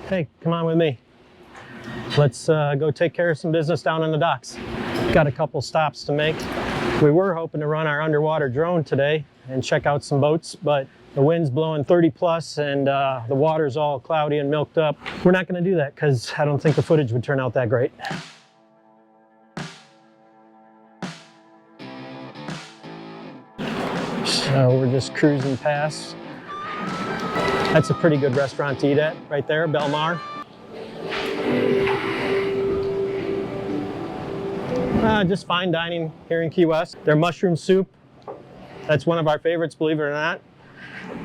Hey, come on with me. Let's go take care of some business down in the docks. Got a couple stops to make. We were hoping to run our underwater drone today and check out some boats, but the wind's blowing 30 plus and the water's all cloudy and milked up. We're not going to do that because I don't think the footage would turn out that great. So we're just cruising past. That's a pretty good restaurant to eat at right there, Belmar. Just fine dining here in Key West. Their mushroom soup, that's one of our favorites, believe it or not.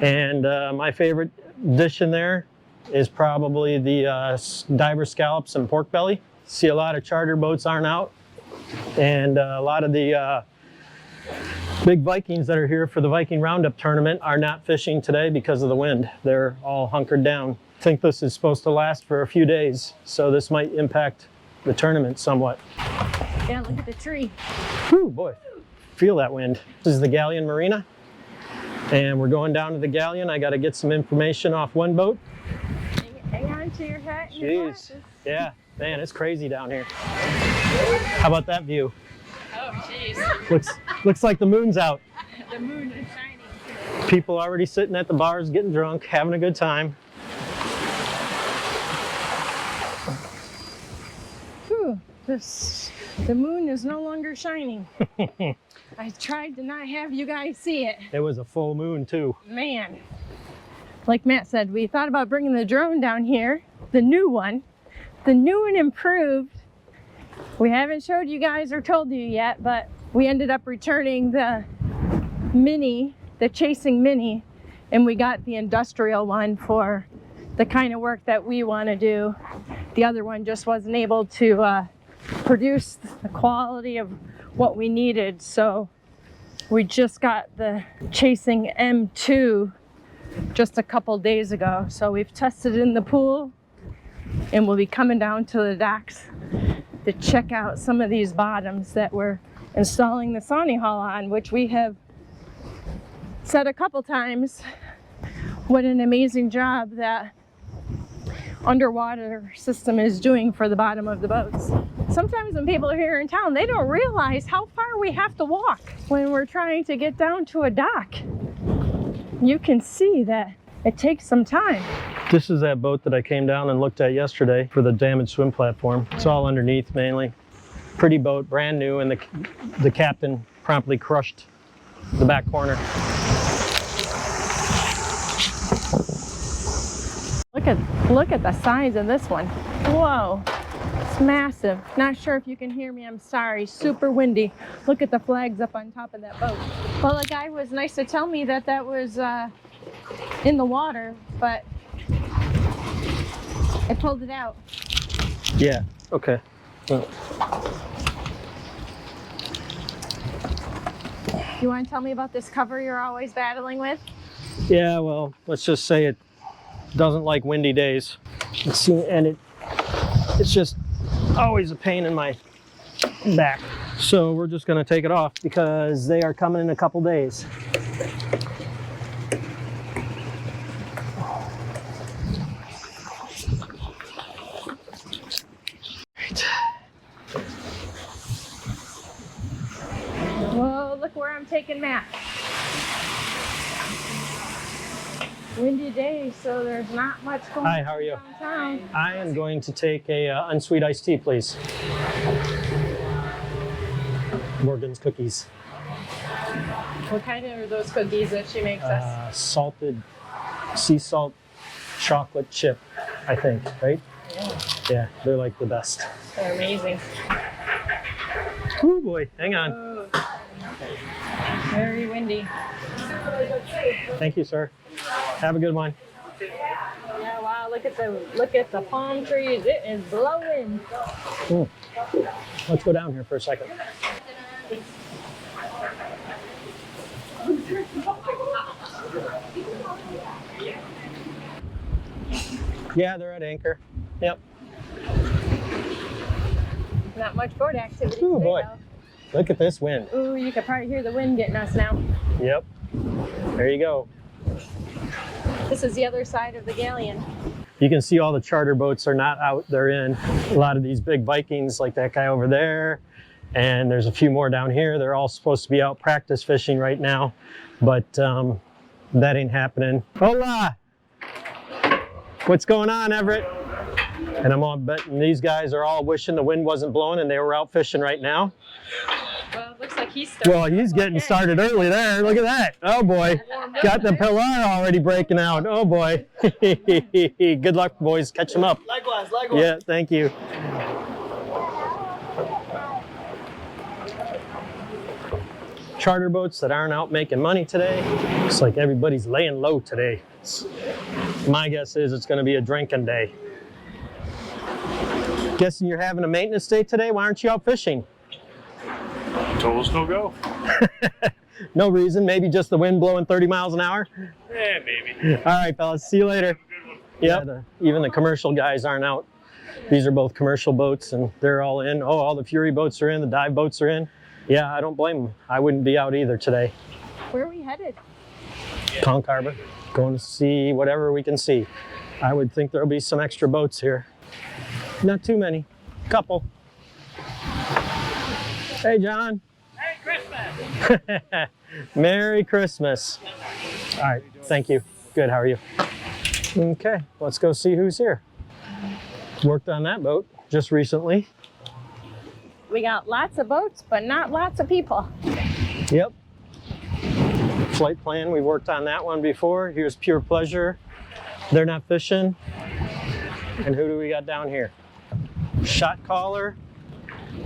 And my favorite dish in there is probably the diver scallops and pork belly. See a lot of charter boats aren't out, and a lot of the big Vikings that are here for the Viking Roundup tournament are not fishing today because of the wind. They're all hunkered down. I think this is supposed to last for a few days, so this might impact the tournament somewhat. Yeah, look at the tree. Whew, boy, feel that wind. This is the Galleon Marina, and we're going down to the Galleon. I got to get some information off one boat. Hang on to your hat and your glasses. Yeah, man, it's crazy down here. How about that view? Oh, jeez. Looks like the moon's out. The moon is shining. People already sitting at the bars getting drunk, having a good time. Whew, the moon is no longer shining. I tried to not have you guys see it. It was a full moon too. Man, like Matt said, we thought about bringing the drone down here, the new one improved. We haven't showed you guys or told you yet, but we ended up returning the Mini, the Chasing Mini, and we got the industrial one for the kind of work that we want to do. The other one just wasn't able to produce the quality of what we needed, so we just got the Chasing M2 just a couple days ago. So we've tested it in the pool, and we'll be coming down to the docks to check out some of these bottoms that we're installing the Sawny Hull on, which we have said a couple times what an amazing job that underwater system is doing for the bottom of the boats. Sometimes when people are here in town, they don't realize how far we have to walk when we're trying to get down to a dock. You can see that it takes some time. This is that boat that I came down and looked at yesterday for the damaged swim platform. It's all underneath mainly. Pretty boat, brand new, and the captain promptly crushed the back corner. Look at the size of this one. Whoa, it's massive. Not sure if you can hear me, I'm sorry. Super windy. Look at the flags up on top of that boat. Well, the guy was nice to tell me that that was in the water, but I pulled it out. Yeah, okay. Well, you want to tell me about this cover you're always battling with? yeah, well, let's just say it doesn't like windy days. And it's just always a pain in my back. So we're just gonna take it off because they are coming in a couple days. Whoa, look where I'm taking Matt. Windy day, so there's not much going on. Hi, how are you? Downtown. I am going to take a unsweet iced tea, please. Morgan's cookies. What kind are those cookies that she makes us? Salted sea salt chocolate chip, I think, right? Yeah, they're like the best. They're amazing. Oh boy, hang on. Oh, very windy. Thank you, sir. Have a good one. Yeah, wow, look at the palm trees. It is blowing. Let's go down here for a second. Yeah, they're at anchor. Yep. Not much boat activity Oh today, boy. though. Look at this wind. Ooh, you can probably hear the wind getting us now. Yep. There you go. This is the other side of the Galleon. You can see all the charter boats are not out, they're in. A lot of these big Vikings, like that guy over there, and there's a few more down here. They're all supposed to be out practice fishing right now, but that ain't happening. Hola! What's going on, Everett? And I'm all betting these guys are all wishing the wind wasn't blowing and they were out fishing right now. Well, it looks like he's starting. Well, he's getting started early there. Look at that. Oh boy. Got the pillar already breaking out. Oh boy. Good luck, boys. Catch them up. Likewise, likewise. Yeah, thank you. Charter boats that aren't out making money today. It's like everybody's laying low today. My guess is it's going to be a drinking day. Guessing you're having a maintenance day today? Why aren't you out fishing? Told us no go. No reason, maybe just the wind blowing 30 miles an hour? Yeah, maybe. All right, fellas, see you later. Yeah, even the commercial guys aren't out. These are both commercial boats and they're all in. Oh, all the Fury boats are in, the dive boats are in. Yeah, I don't blame them. I wouldn't be out either today. Where are we headed? Conch Harbor, going to see whatever we can see. I would think there'll be some extra boats here. Not too many, couple. Hey, John. Merry Christmas. Merry Christmas. All right, thank you. Good, how are you? Okay, let's go see who's here. Worked on that boat just recently. We got lots of boats, but not lots of people. Yep. Flight plan, we worked on that one before. Here's Pure Pleasure. They're not fishing. And who do we got down here? Shot Caller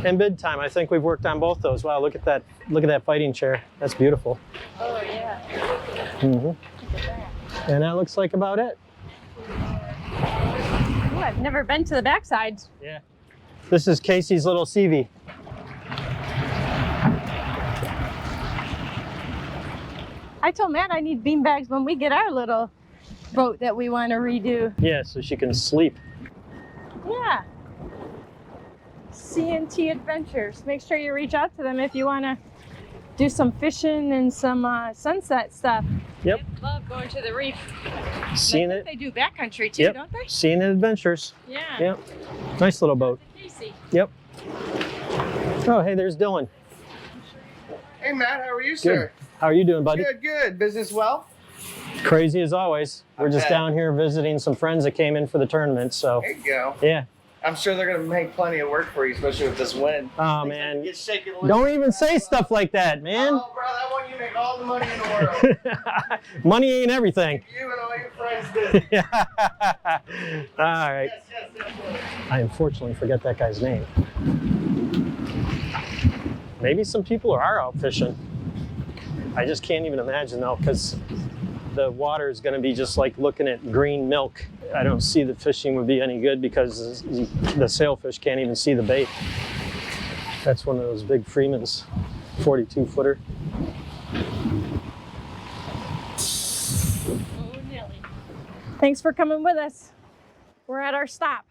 and Bid Time. I think we've worked on both those. Wow, look at that. Look at that fighting chair. That's beautiful. Oh, yeah. Mm-hmm. And that looks like about it. Ooh, I've never been to the backside. Yeah. This is Casey's little CV. I told Matt I need bean bags when we get our little boat that we want to redo. Yeah, so she can sleep. Yeah. C&T Adventures. Make sure you reach out to them if you want to do some fishing and some sunset stuff. Yep. I love going to the reef. Seen I it. think they do backcountry too, Yep. don't they? Seen It Adventures. Yeah. Yep. Nice little boat. Casey. Yep. Oh, hey, there's Dylan. Hey, Matt, how are you, sir? Good. How are you doing, buddy? Good, good. Business well? Crazy as always. We're just Okay. down here visiting some friends that came in for the tournament, so There you go. yeah. I'm sure they're going to make plenty of work for you, especially with this wind. Oh, Things man. Get shaken loose. Don't even say stuff like that, man. Oh, bro, I want you to make all the money in the world. Money ain't everything. You and all your friends busy. All right. Yes. I unfortunately forget that guy's name. Maybe some people are out fishing. I just can't even imagine though, because the water is going to be just like looking at green milk. I don't see the fishing would be any good because the sailfish can't even see the bait. That's one of those big Freeman's 42-footer. Thanks for coming with us. We're at our stop.